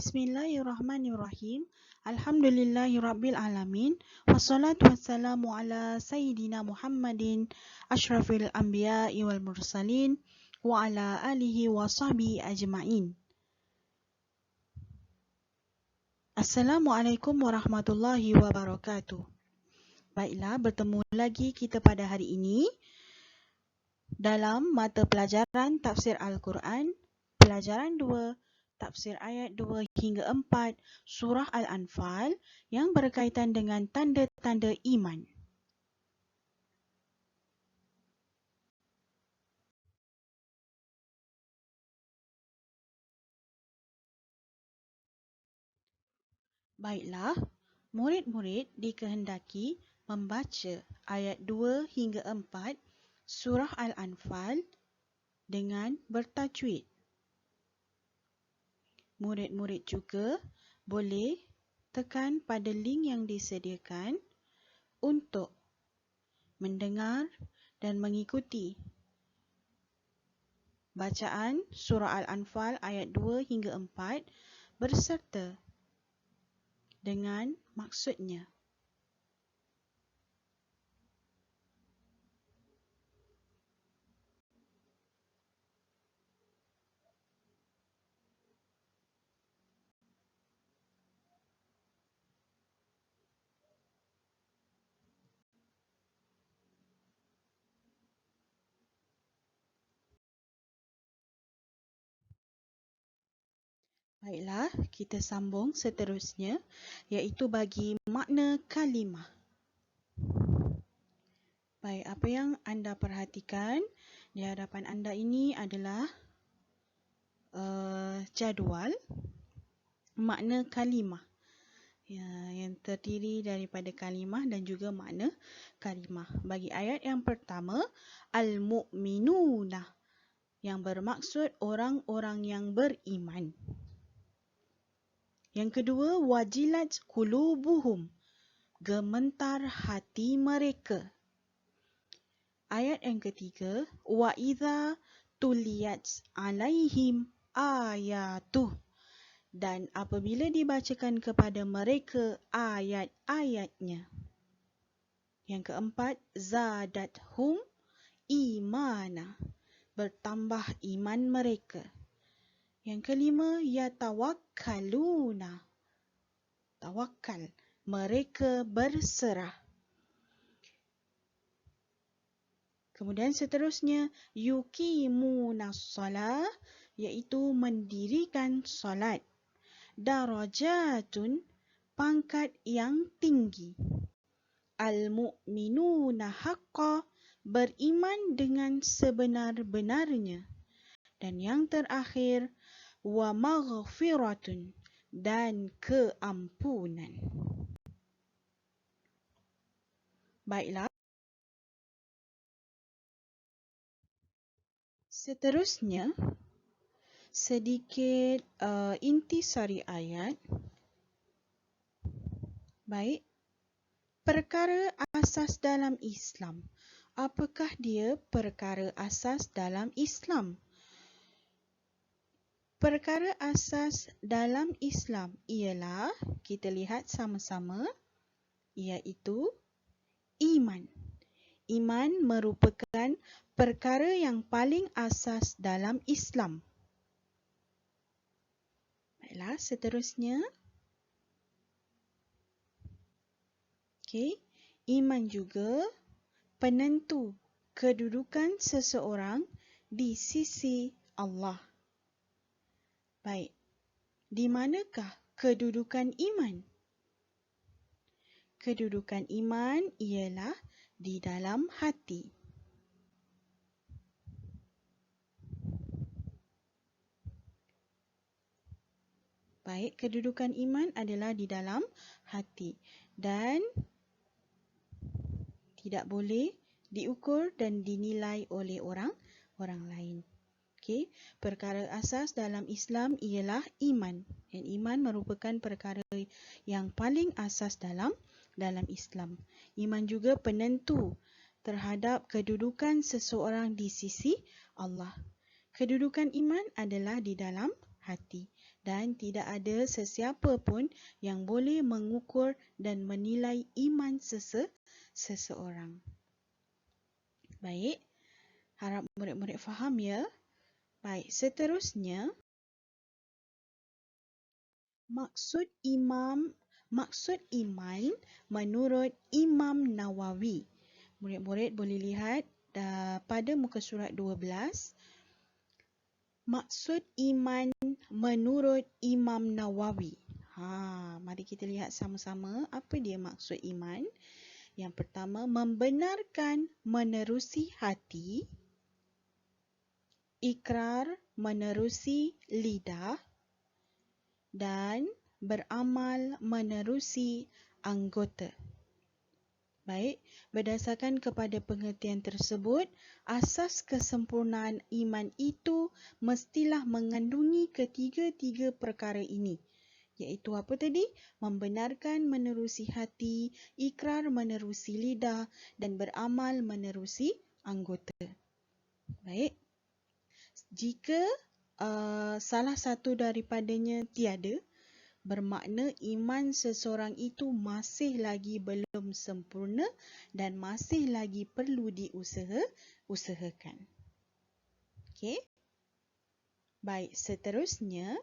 Bismillahirrahmanirrahim. Alhamdulillahirabbil alamin. Wassalatu wassalamu ala sayyidina Muhammadin asyrafil anbiya'i wal mursalin wa ala alihi wa sahbihi ajma'in. Assalamualaikum warahmatullahi wabarakatuh. Baiklah, bertemu lagi kita pada hari ini dalam mata pelajaran Tafsir Al-Quran, pelajaran 2, Tafsir ayat 2 hingga 4 Surah Al-Anfal yang berkaitan dengan tanda-tanda iman. Baiklah, murid-murid dikehendaki membaca ayat 2 hingga 4 Surah Al-Anfal dengan bertajwid. Murid-murid juga boleh tekan pada link yang disediakan untuk mendengar dan mengikuti bacaan Surah Al-Anfal ayat 2 hingga 4 berserta dengan maksudnya. Baiklah, kita sambung seterusnya, iaitu bagi makna kalimah. Baik, apa yang anda perhatikan di hadapan anda ini adalah jadual makna kalimah yang terdiri daripada kalimah dan juga makna kalimah. Bagi ayat yang pertama, Al-Mu'minuna, yang bermaksud orang-orang yang beriman. Yang kedua, wajilat qulubuhum, gementar hati mereka. Ayat yang ketiga, wa idza tuliyat alaihim ayatuh, dan apabila dibacakan kepada mereka ayat-ayatnya. Yang keempat, zadathum imana, bertambah iman mereka. Yang kelima, yatawakkaluna, tawakal, mereka berserah. Kemudian seterusnya, yuqimunas shalah, iaitu mendirikan solat. Darajatun, pangkat yang tinggi. Al-mu'minuna haqqa, beriman dengan sebenar-benarnya. Dan yang terakhir, wa maghfiratun, dan keampunan. Baiklah. Seterusnya, sedikit intisari ayat. Baik, perkara asas dalam Islam. Apakah dia perkara asas dalam Islam? Perkara asas dalam Islam ialah, kita lihat sama-sama, iaitu iman. Iman merupakan perkara yang paling asas dalam Islam. Baiklah, seterusnya. Okey, iman juga penentu kedudukan seseorang di sisi Allah. Baik, di manakah kedudukan iman? Kedudukan iman ialah di dalam hati. Baik, kedudukan iman adalah di dalam hati dan tidak boleh diukur dan dinilai oleh orang lain. Okey, perkara asas dalam Islam ialah iman. Dan iman merupakan perkara yang paling asas dalam Islam. Iman juga penentu terhadap kedudukan seseorang di sisi Allah. Kedudukan iman adalah di dalam hati dan tidak ada sesiapa pun yang boleh mengukur dan menilai iman seseorang. Baik, harap murid-murid faham ya. Baik, seterusnya maksud iman menurut Imam Nawawi. Murid-murid boleh lihat pada muka surat 12. Maksud iman menurut Imam Nawawi. Mari kita lihat sama-sama apa dia maksud iman. Yang pertama, membenarkan menerusi hati, ikrar menerusi lidah, dan beramal menerusi anggota. Baik, berdasarkan kepada pengertian tersebut, asas kesempurnaan iman itu mestilah mengandungi ketiga-tiga perkara ini. Iaitu apa tadi? Membenarkan menerusi hati, ikrar menerusi lidah, dan beramal menerusi anggota. Baik, jika salah satu daripadanya tiada, bermakna iman seseorang itu masih lagi belum sempurna dan masih lagi perlu diusahakan. Okey. Baik, seterusnya.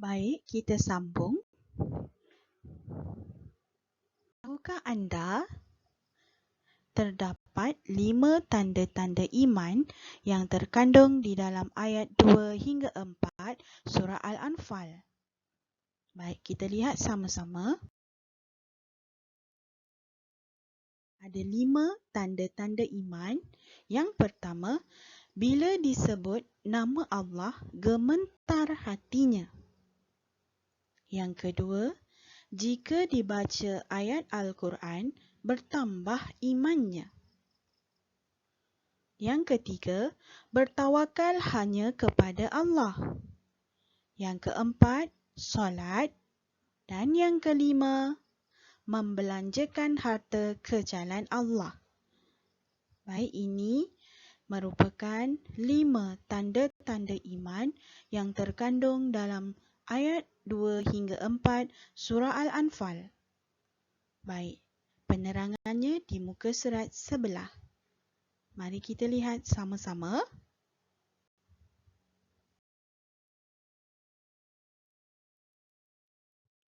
Baik, kita sambung. Tahukah anda terdapat 5 tanda-tanda iman yang terkandung di dalam ayat 2 hingga 4 surah Al-Anfal. Baik, kita lihat sama-sama. Ada 5 tanda-tanda iman. Yang pertama, bila disebut nama Allah, gemetar hatinya. Yang kedua, jika dibaca ayat Al-Quran, bertambah imannya. Yang ketiga, bertawakal hanya kepada Allah. Yang keempat, solat. Dan yang kelima, membelanjakan harta ke jalan Allah. Baik, ini merupakan 5 tanda-tanda iman yang terkandung dalam ayat 2 hingga 4 surah Al-Anfal. Baik, penerangannya di muka surat sebelah. Mari kita lihat sama-sama.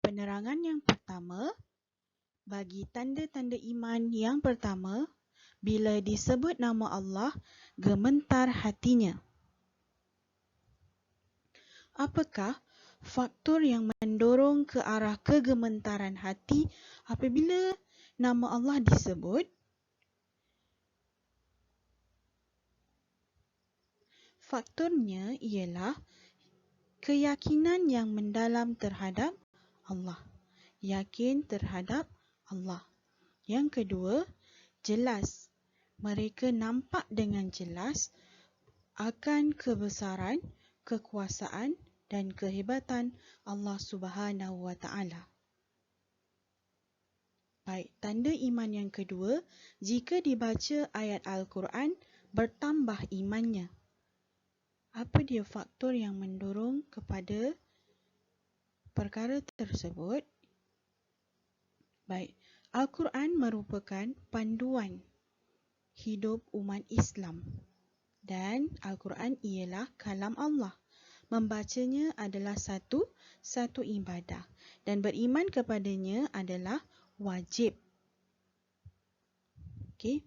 Penerangan yang pertama, bagi tanda-tanda iman yang pertama, bila disebut nama Allah, gemetar hatinya. Apakah faktor yang mendorong ke arah kegementaran hati apabila nama Allah disebut? Faktornya ialah keyakinan yang mendalam terhadap Allah. Yakin terhadap Allah. Yang kedua, jelas. Mereka nampak dengan jelas akan kebesaran, kekuasaan dan kehebatan Allah Subhanahu wa Ta'ala. Baik, tanda iman yang kedua, jika dibaca ayat Al-Quran, bertambah imannya. Apa dia faktor yang mendorong kepada perkara tersebut? Baik, Al-Quran merupakan panduan hidup umat Islam. Dan Al-Quran ialah kalam Allah. Membacanya adalah satu ibadah. Dan beriman kepadanya adalah wajib.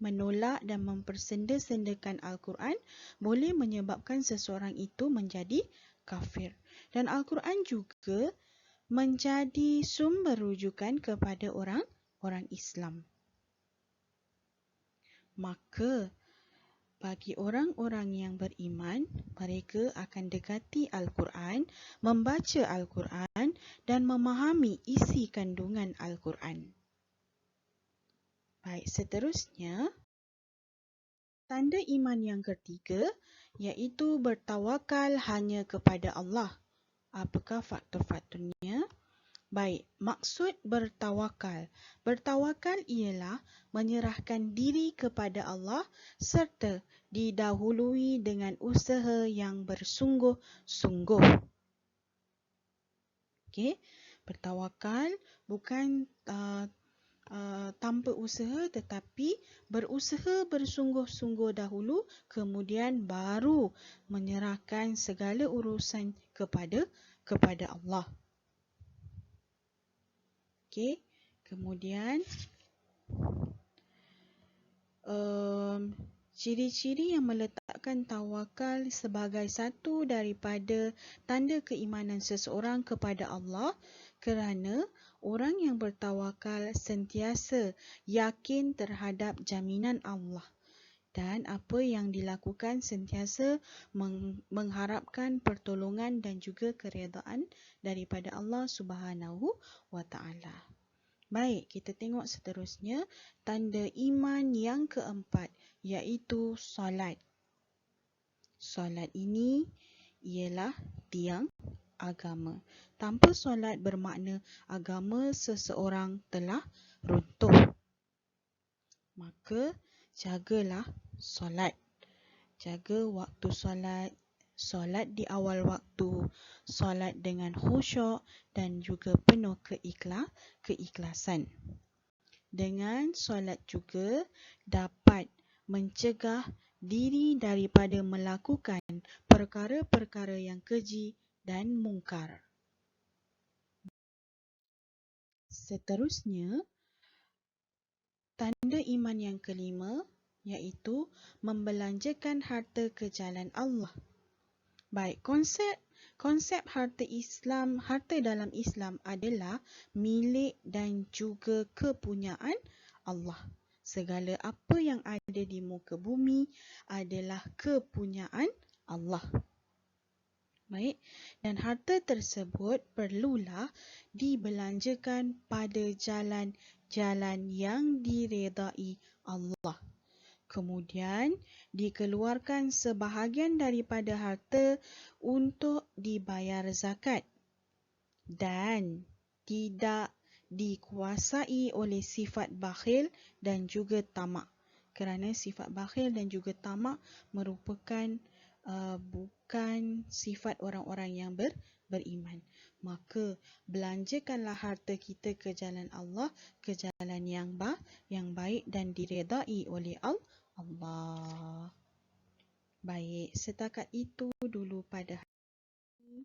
Menolak dan mempersenda-sendakan Al-Quran boleh menyebabkan seseorang itu menjadi kafir. Dan Al-Quran juga menjadi sumber rujukan kepada orang Islam. Maka bagi orang-orang yang beriman, mereka akan dekati Al-Quran, membaca Al-Quran dan memahami isi kandungan Al-Quran. Baik, seterusnya, tanda iman yang ketiga, iaitu bertawakal hanya kepada Allah. Apakah faktor-faktornya? Baik, maksud bertawakal. Bertawakal ialah menyerahkan diri kepada Allah serta didahului dengan usaha yang bersungguh-sungguh. Okey, bertawakal bukan tanpa usaha tetapi berusaha bersungguh-sungguh dahulu kemudian baru menyerahkan segala urusan kepada Allah. Okey, kemudian ciri-ciri yang meletakkan tawakal sebagai satu daripada tanda keimanan seseorang kepada Allah kerana orang yang bertawakal sentiasa yakin terhadap jaminan Allah dan apa yang dilakukan sentiasa mengharapkan pertolongan dan juga keredaan daripada Allah Subhanahu wa Ta'ala. Baik, kita tengok seterusnya tanda iman yang keempat iaitu solat. Solat ini ialah tiang agama. Tanpa solat bermakna agama seseorang telah runtuh. Maka jagalah solat. Jaga waktu solat, solat di awal waktu, solat dengan khusyuk dan juga penuh keikhlasan. Dengan solat juga dapat mencegah diri daripada melakukan perkara-perkara yang keji dan mungkar. Seterusnya, tanda iman yang kelima iaitu membelanjakan harta ke jalan Allah. Baik, konsep harta dalam Islam adalah milik dan juga kepunyaan Allah. Segala apa yang ada di muka bumi adalah kepunyaan Allah. Baik, dan harta tersebut perlulah dibelanjakan pada jalan-jalan yang diredai Allah. Kemudian dikeluarkan sebahagian daripada harta untuk dibayar zakat dan tidak dikuasai oleh sifat bakhil dan juga tamak. Kerana sifat bakhil dan juga tamak merupakan bukan sifat orang-orang yang beriman. Maka belanjakanlah harta kita ke jalan Allah, ke jalan yang baik dan diredai oleh Allah. Baik, setakat itu dulu pada hari ini.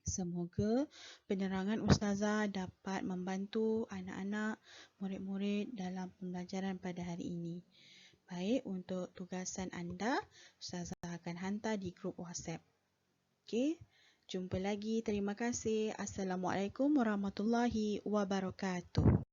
Semoga penerangan Ustazah dapat membantu anak-anak, murid-murid dalam pembelajaran pada hari ini. Baik, untuk tugasan anda, Ustazah akan hantar di grup WhatsApp. Okey, jumpa lagi. Terima kasih. Assalamualaikum warahmatullahi wabarakatuh.